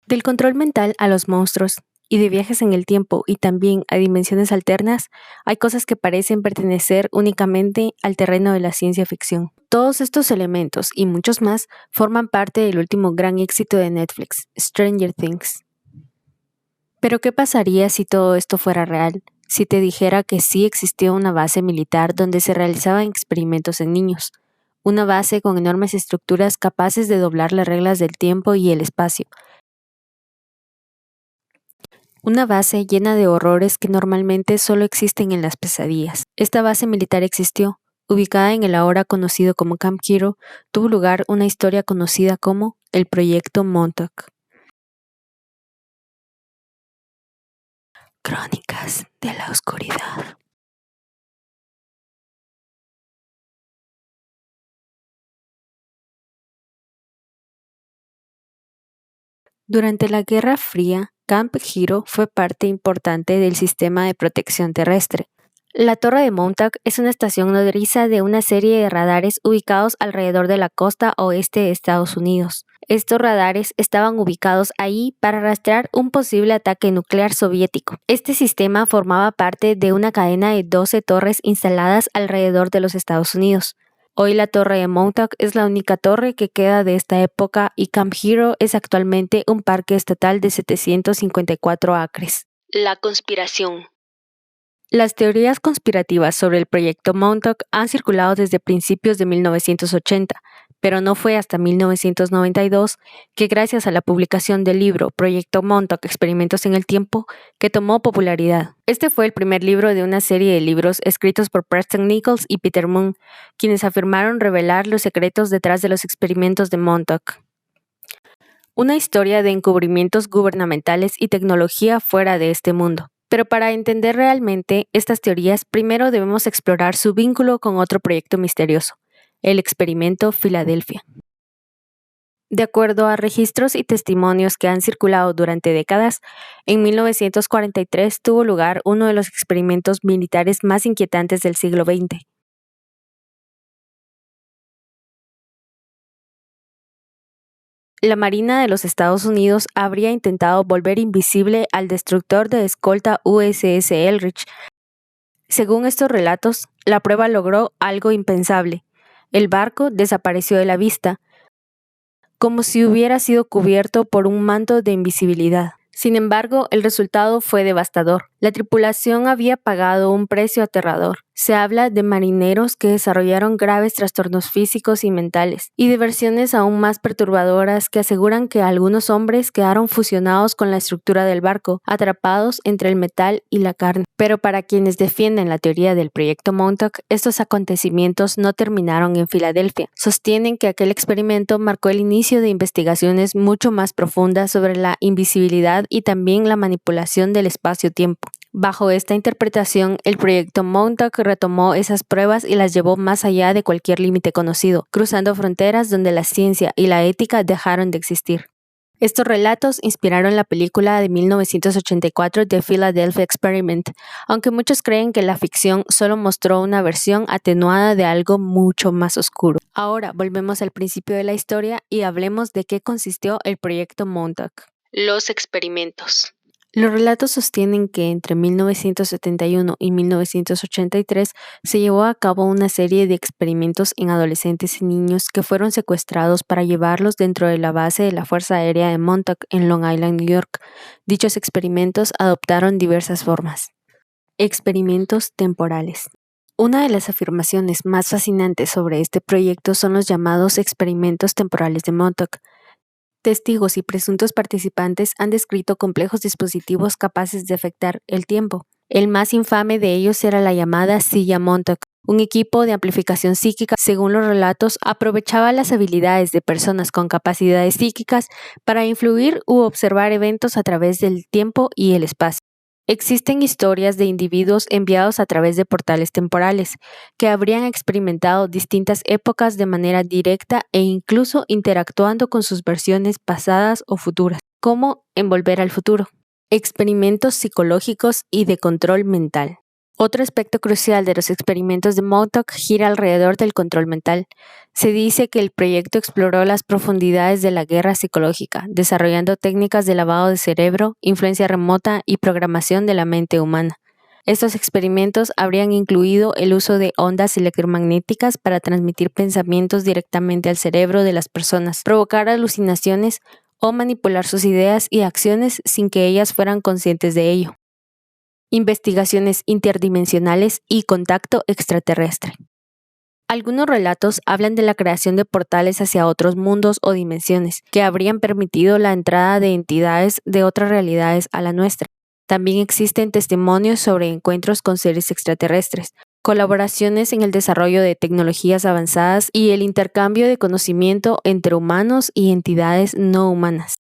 Del control mental a los monstruos y de viajes en el tiempo y también a dimensiones alternas, hay cosas que parecen pertenecer únicamente al terreno de la ciencia ficción. Todos estos elementos y muchos más forman parte del último gran éxito de Netflix, Stranger Things. Pero ¿qué pasaría si todo esto fuera real? Si te dijera que sí existió una base militar donde se realizaban experimentos en niños, una base con enormes estructuras capaces de doblar las reglas del tiempo y el espacio, una base llena de horrores que normalmente solo existen en las pesadillas. Esta base militar existió. Ubicada en el ahora conocido como Camp Hero, tuvo lugar una historia conocida como el Proyecto Montauk. Crónicas de la Oscuridad. Durante la Guerra Fría, Camp Hero fue parte importante del sistema de protección terrestre. La Torre de Montauk es una estación nodriza de una serie de radares ubicados alrededor de la costa oeste de Estados Unidos. Estos radares estaban ubicados ahí para rastrear un posible ataque nuclear soviético. Este sistema formaba parte de una cadena de 12 torres instaladas alrededor de los Estados Unidos. Hoy la Torre de Montauk es la única torre que queda de esta época y Camp Hero es actualmente un parque estatal de 754 acres. La conspiración. Las teorías conspirativas sobre el proyecto Montauk han circulado desde principios de 1980, pero no fue hasta 1992 que gracias a la publicación del libro Proyecto Montauk Experimentos en el Tiempo que tomó popularidad. Este fue el primer libro de una serie de libros escritos por Preston Nichols y Peter Moon, quienes afirmaron revelar los secretos detrás de los experimentos de Montauk. Una historia de encubrimientos gubernamentales y tecnología fuera de este mundo. Pero para entender realmente estas teorías, primero debemos explorar su vínculo con otro proyecto misterioso, el experimento Filadelfia. De acuerdo a registros y testimonios que han circulado durante décadas, en 1943 tuvo lugar uno de los experimentos militares más inquietantes del siglo XX. La Marina de los Estados Unidos habría intentado volver invisible al destructor de escolta USS Eldridge. Según estos relatos, la prueba logró algo impensable. El barco desapareció de la vista, como si hubiera sido cubierto por un manto de invisibilidad. Sin embargo, el resultado fue devastador. La tripulación había pagado un precio aterrador. Se habla de marineros que desarrollaron graves trastornos físicos y mentales, y de versiones aún más perturbadoras que aseguran que algunos hombres quedaron fusionados con la estructura del barco, atrapados entre el metal y la carne. Pero para quienes defienden la teoría del proyecto Montauk, estos acontecimientos no terminaron en Filadelfia. Sostienen que aquel experimento marcó el inicio de investigaciones mucho más profundas sobre la invisibilidad y también la manipulación del espacio-tiempo. Bajo esta interpretación, el proyecto Montauk retomó esas pruebas y las llevó más allá de cualquier límite conocido, cruzando fronteras donde la ciencia y la ética dejaron de existir. Estos relatos inspiraron la película de 1984 The Philadelphia Experiment, aunque muchos creen que la ficción solo mostró una versión atenuada de algo mucho más oscuro. Ahora volvemos al principio de la historia y hablemos de qué consistió el proyecto Montauk. Los experimentos. Los relatos sostienen que entre 1971 y 1983 se llevó a cabo una serie de experimentos en adolescentes y niños que fueron secuestrados para llevarlos dentro de la base de la Fuerza Aérea de Montauk en Long Island, New York. Dichos experimentos adoptaron diversas formas. Experimentos temporales. Una de las afirmaciones más fascinantes sobre este proyecto son los llamados experimentos temporales de Montauk. Testigos y presuntos participantes han descrito complejos dispositivos capaces de afectar el tiempo. El más infame de ellos era la llamada silla Montauk. Un equipo de amplificación psíquica, según los relatos, aprovechaba las habilidades de personas con capacidades psíquicas para influir u observar eventos a través del tiempo y el espacio. Existen historias de individuos enviados a través de portales temporales, que habrían experimentado distintas épocas de manera directa e incluso interactuando con sus versiones pasadas o futuras, como en Volver al Futuro. Experimentos psicológicos y de control mental. Otro aspecto crucial de los experimentos de Montauk gira alrededor del control mental. Se dice que el proyecto exploró las profundidades de la guerra psicológica, desarrollando técnicas de lavado de cerebro, influencia remota y programación de la mente humana. Estos experimentos habrían incluido el uso de ondas electromagnéticas para transmitir pensamientos directamente al cerebro de las personas, provocar alucinaciones o manipular sus ideas y acciones sin que ellas fueran conscientes de ello. Investigaciones interdimensionales y contacto extraterrestre. Algunos relatos hablan de la creación de portales hacia otros mundos o dimensiones que habrían permitido la entrada de entidades de otras realidades a la nuestra. También existen testimonios sobre encuentros con seres extraterrestres, colaboraciones en el desarrollo de tecnologías avanzadas y el intercambio de conocimiento entre humanos y entidades no humanas.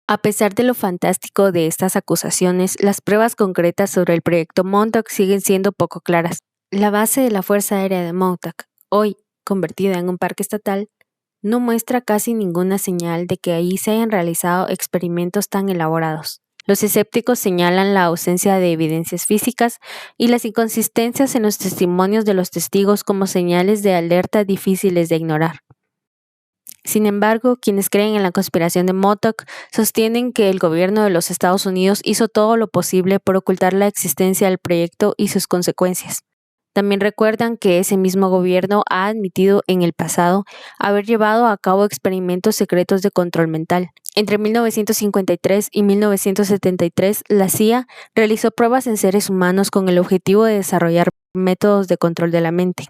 A pesar de lo fantástico de estas acusaciones, las pruebas concretas sobre el proyecto Montauk siguen siendo poco claras. La base de la Fuerza Aérea de Montauk, hoy convertida en un parque estatal, no muestra casi ninguna señal de que ahí se hayan realizado experimentos tan elaborados. Los escépticos señalan la ausencia de evidencias físicas y las inconsistencias en los testimonios de los testigos como señales de alerta difíciles de ignorar. Sin embargo, quienes creen en la conspiración de Montauk sostienen que el gobierno de los Estados Unidos hizo todo lo posible por ocultar la existencia del proyecto y sus consecuencias. También recuerdan que ese mismo gobierno ha admitido en el pasado haber llevado a cabo experimentos secretos de control mental. Entre 1953 y 1973, la CIA realizó pruebas en seres humanos con el objetivo de desarrollar métodos de control de la mente.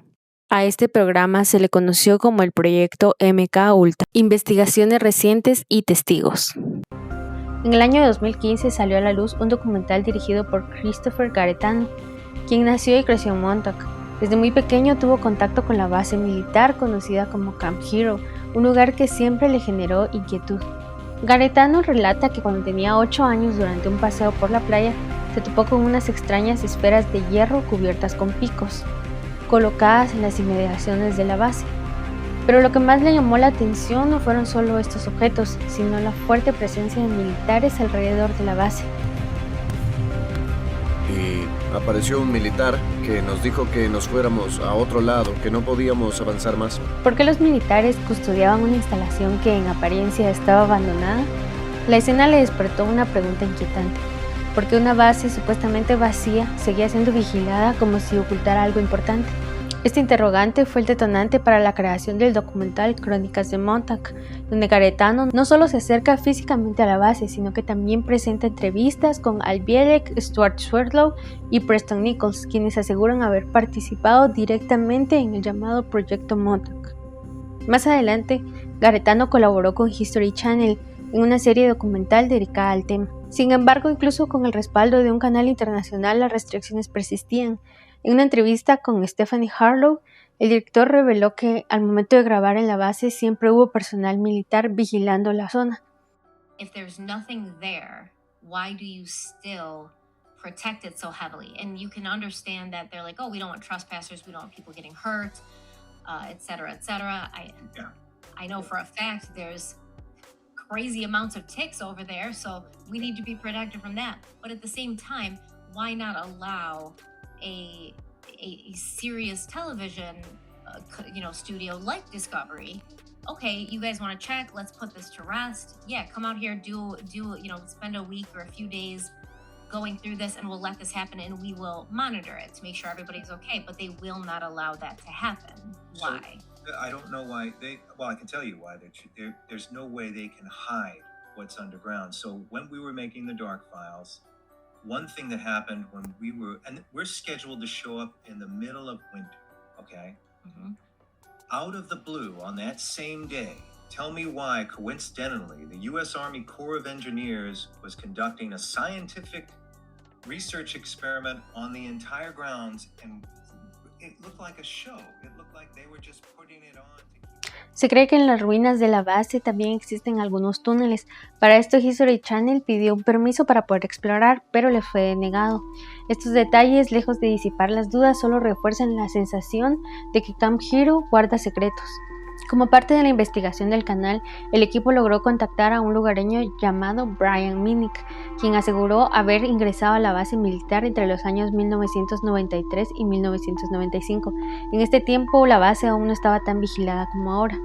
A este programa se le conoció como el proyecto MK-Ultra, Investigaciones Recientes y Testigos. En el año 2015 salió a la luz un documental dirigido por Christopher Garetano, quien nació y creció en Montauk. Desde muy pequeño tuvo contacto con la base militar conocida como Camp Hero, un lugar que siempre le generó inquietud. Garetano relata que cuando tenía 8 años, durante un paseo por la playa, se topó con unas extrañas esferas de hierro cubiertas con picos, colocadas en las inmediaciones de la base. Pero lo que más le llamó la atención no fueron solo estos objetos, sino la fuerte presencia de militares alrededor de la base. Y apareció un militar que nos dijo que nos fuéramos a otro lado, que no podíamos avanzar más. ¿Por qué los militares custodiaban una instalación que en apariencia estaba abandonada? La escena le despertó una pregunta inquietante. ¿Por qué una base supuestamente vacía seguía siendo vigilada como si ocultara algo importante? Este interrogante fue el detonante para la creación del documental Crónicas de Montauk, donde Garetano no solo se acerca físicamente a la base, sino que también presenta entrevistas con Al Bielek, Stuart Swerdlow y Preston Nichols, quienes aseguran haber participado directamente en el llamado Proyecto Montauk. Más adelante, Garetano colaboró con History Channel en una serie documental dedicada al tema. Sin embargo, incluso con el respaldo de un canal internacional, las restricciones persistían. En una entrevista con Stephanie Harlow, el director reveló que al momento de grabar en la base siempre hubo personal militar vigilando la zona. If there's nothing there, why do you still protect it so heavily? And you can understand that they're like, oh, we don't want trespassers, we don't want people getting hurt, et cetera, et cetera. I know for a fact there's crazy amounts of ticks over there, so we need to be protected from that. But at the same time, why not allow a serious television studio like Discovery? Okay, you guys want to check, let's put this to rest. Yeah, come out here, do spend a week or a few days going through this, and we'll let this happen, and we will monitor it to make sure everybody's okay. But they will not allow that to happen. Why? I don't know why I can tell you why. There's no way they can hide what's underground. So when we were making the Dark Files, one thing that happened when we're scheduled to show up in the middle of winter, okay? Mm-hmm. Out of the blue on that same day, tell me why, coincidentally, the U.S. Army Corps of Engineers was conducting a scientific research experiment on the entire grounds, and it looked like a show. It looked like they were just putting it on. Se cree que en las ruinas de la base también existen algunos túneles. Para esto History Channel pidió un permiso para poder explorar, pero le fue denegado. Estos detalles, lejos de disipar las dudas, solo refuerzan la sensación de que Camp Hero guarda secretos. Como parte de la investigación del canal, el equipo logró contactar a un lugareño llamado Brian Minnick, quien aseguró haber ingresado a la base militar entre los años 1993 y 1995. En este tiempo, la base aún no estaba tan vigilada como ahora.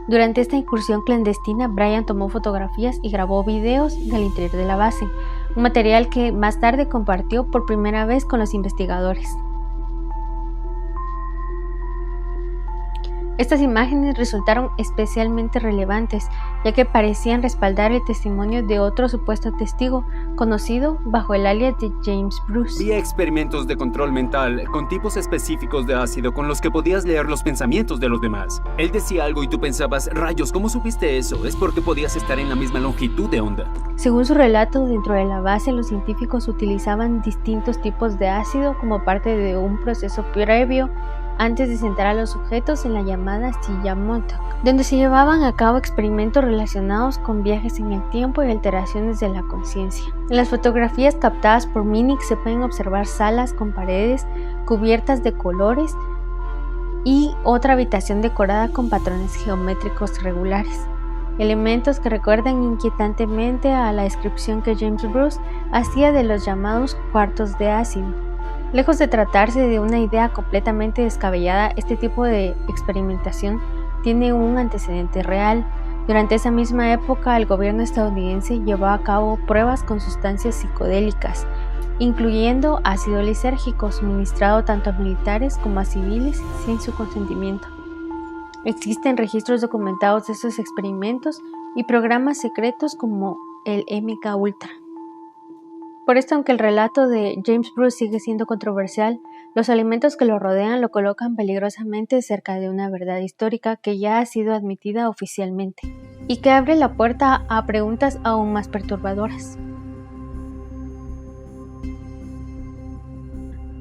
Durante esta incursión clandestina, Brian tomó fotografías y grabó videos del interior de la base, un material que más tarde compartió por primera vez con los investigadores. Estas imágenes resultaron especialmente relevantes, ya que parecían respaldar el testimonio de otro supuesto testigo, conocido bajo el alias de James Bruce. Vi experimentos de control mental con tipos específicos de ácido con los que podías leer los pensamientos de los demás. Él decía algo y tú pensabas, rayos, ¿cómo supiste eso? Es porque podías estar en la misma longitud de onda. Según su relato, dentro de la base los científicos utilizaban distintos tipos de ácido como parte de un proceso previo antes de sentar a los sujetos en la llamada silla Montauk, donde se llevaban a cabo experimentos relacionados con viajes en el tiempo y alteraciones de la conciencia. En las fotografías captadas por Minnick se pueden observar salas con paredes cubiertas de colores y otra habitación decorada con patrones geométricos regulares, elementos que recuerdan inquietantemente a la descripción que James Bruce hacía de los llamados cuartos de ácido. Lejos de tratarse de una idea completamente descabellada, este tipo de experimentación tiene un antecedente real. Durante esa misma época, el gobierno estadounidense llevó a cabo pruebas con sustancias psicodélicas, incluyendo ácido lisérgico suministrado tanto a militares como a civiles sin su consentimiento. Existen registros documentados de estos experimentos y programas secretos como el MK Ultra. Por esto, aunque el relato de James Bruce sigue siendo controversial, los elementos que lo rodean lo colocan peligrosamente cerca de una verdad histórica que ya ha sido admitida oficialmente y que abre la puerta a preguntas aún más perturbadoras.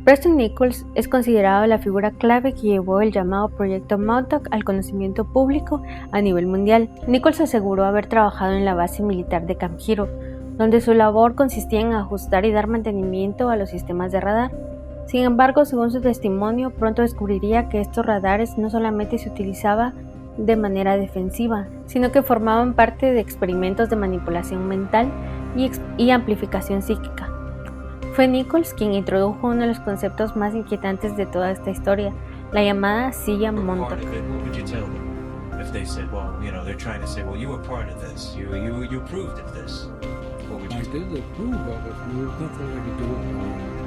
Preston Nichols es considerado la figura clave que llevó el llamado Proyecto Montauk al conocimiento público a nivel mundial. Nichols aseguró haber trabajado en la base militar de Camp Hero, donde su labor consistía en ajustar y dar mantenimiento a los sistemas de radar. Sin embargo, según su testimonio, pronto descubriría que estos radares no solamente se utilizaban de manera defensiva, sino que formaban parte de experimentos de manipulación mental y amplificación psíquica. Fue Nichols quien introdujo uno de los conceptos más inquietantes de toda esta historia, la llamada silla Montauk.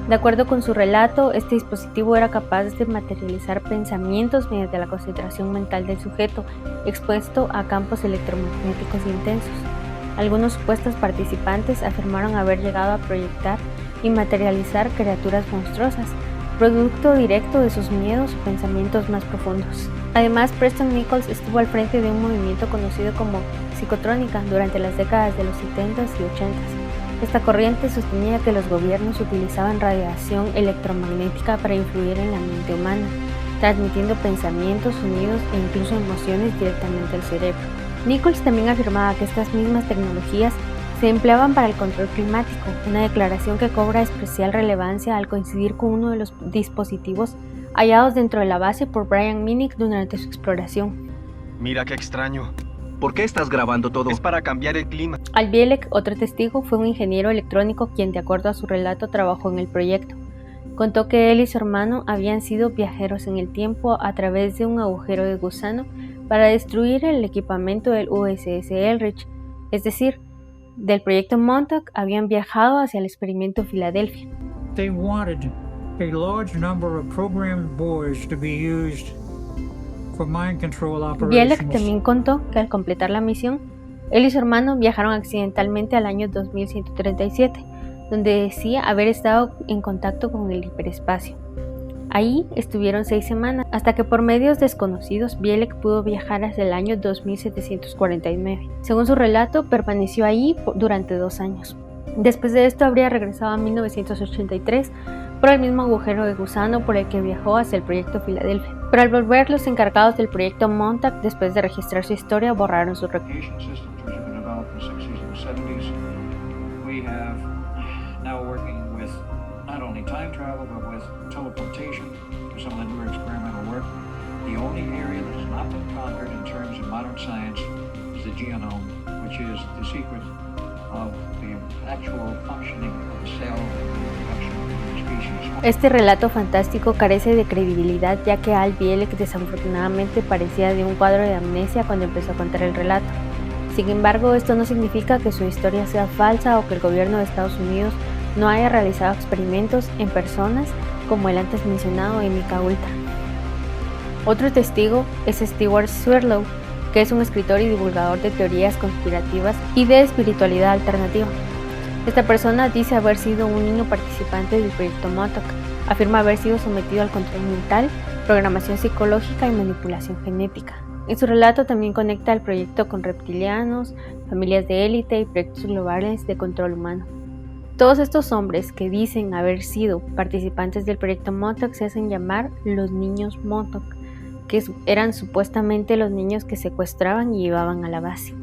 De acuerdo con su relato, este dispositivo era capaz de materializar pensamientos mediante la concentración mental del sujeto, expuesto a campos electromagnéticos intensos. Algunos supuestos participantes afirmaron haber llegado a proyectar y materializar criaturas monstruosas, producto directo de sus miedos o pensamientos más profundos. Además, Preston Nichols estuvo al frente de un movimiento conocido como psicotrónica durante las décadas de los 70s y 80s. Esta corriente sostenía que los gobiernos utilizaban radiación electromagnética para influir en la mente humana, transmitiendo pensamientos, sonidos e incluso emociones directamente al cerebro. Nichols también afirmaba que estas mismas tecnologías se empleaban para el control climático, una declaración que cobra especial relevancia al coincidir con uno de los dispositivos hallados dentro de la base por Brian Minnick durante su exploración. Mira qué extraño. ¿Por qué estás grabando todo? Es para cambiar el clima. Al Bielek, otro testigo, fue un ingeniero electrónico quien, de acuerdo a su relato, trabajó en el proyecto. Contó que él y su hermano habían sido viajeros en el tiempo a través de un agujero de gusano para destruir el equipamiento del USS Eldridge, es decir, del proyecto Montauk habían viajado hacia el experimento Filadelfia. They wanted a large number of programmed boys to be used for mind control operations. Bielek también contó que al completar la misión, él y su hermano viajaron accidentalmente al año 2137, donde decía haber estado en contacto con el hiperespacio. Ahí estuvieron 6 semanas, hasta que por medios desconocidos Bielek pudo viajar hacia el año 2749. Según su relato, permaneció ahí durante 2 años. Después de esto habría regresado a 1983 por el mismo agujero de gusano por el que viajó hacia el proyecto Filadelfia. Pero al volver, los encargados del proyecto Montauk, después de registrar su historia, borraron su recuerdo. The only area that has not been conquered in terms of modern science is the genome, which is the secret of the actual functioning of the cell and the reproduction of the species. Este relato fantástico carece de credibilidad, ya que Al Bielek desafortunadamente parecía de un cuadro de amnesia cuando empezó a contar el relato. Sin embargo, esto no significa que su historia sea falsa o que el gobierno de Estados Unidos no haya realizado experimentos en personas como el antes mencionado MKUltra. Otro testigo es Stewart Swirlow, que es un escritor y divulgador de teorías conspirativas y de espiritualidad alternativa. Esta persona dice haber sido un niño participante del proyecto MODOK, afirma haber sido sometido al control mental, programación psicológica y manipulación genética. En su relato también conecta el proyecto con reptilianos, familias de élite y proyectos globales de control humano. Todos estos hombres que dicen haber sido participantes del proyecto MODOK se hacen llamar los niños MODOK, que eran supuestamente los niños que secuestraban y llevaban a la base.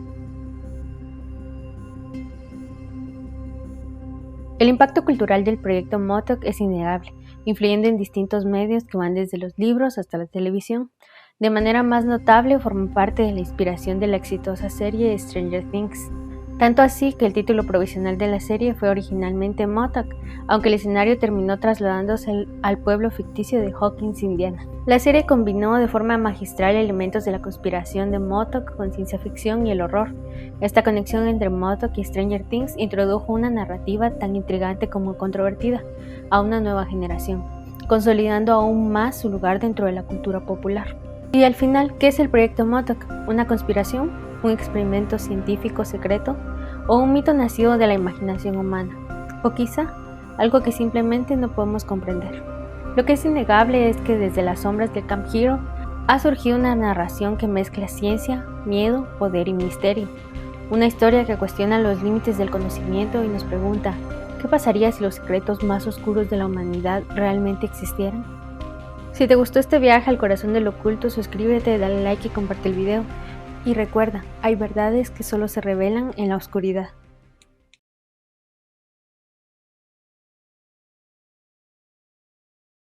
El impacto cultural del proyecto MODOK es innegable, influyendo en distintos medios que van desde los libros hasta la televisión. De manera más notable, forma parte de la inspiración de la exitosa serie Stranger Things. Tanto así que el título provisional de la serie fue originalmente MODOK, aunque el escenario terminó trasladándose al pueblo ficticio de Hawkins, Indiana. La serie combinó de forma magistral elementos de la conspiración de MODOK con ciencia ficción y el horror. Esta conexión entre MODOK y Stranger Things introdujo una narrativa tan intrigante como controvertida a una nueva generación, consolidando aún más su lugar dentro de la cultura popular. Y al final, ¿qué es el proyecto MODOK? ¿Una conspiración? ¿Un experimento científico secreto? ¿O un mito nacido de la imaginación humana? ¿O quizá algo que simplemente no podemos comprender? Lo que es innegable es que desde las sombras del Camp Hero ha surgido una narración que mezcla ciencia, miedo, poder y misterio. Una historia que cuestiona los límites del conocimiento y nos pregunta, ¿qué pasaría si los secretos más oscuros de la humanidad realmente existieran? Si te gustó este viaje al corazón del oculto, suscríbete, dale like y comparte el video. Y recuerda, hay verdades que solo se revelan en la oscuridad.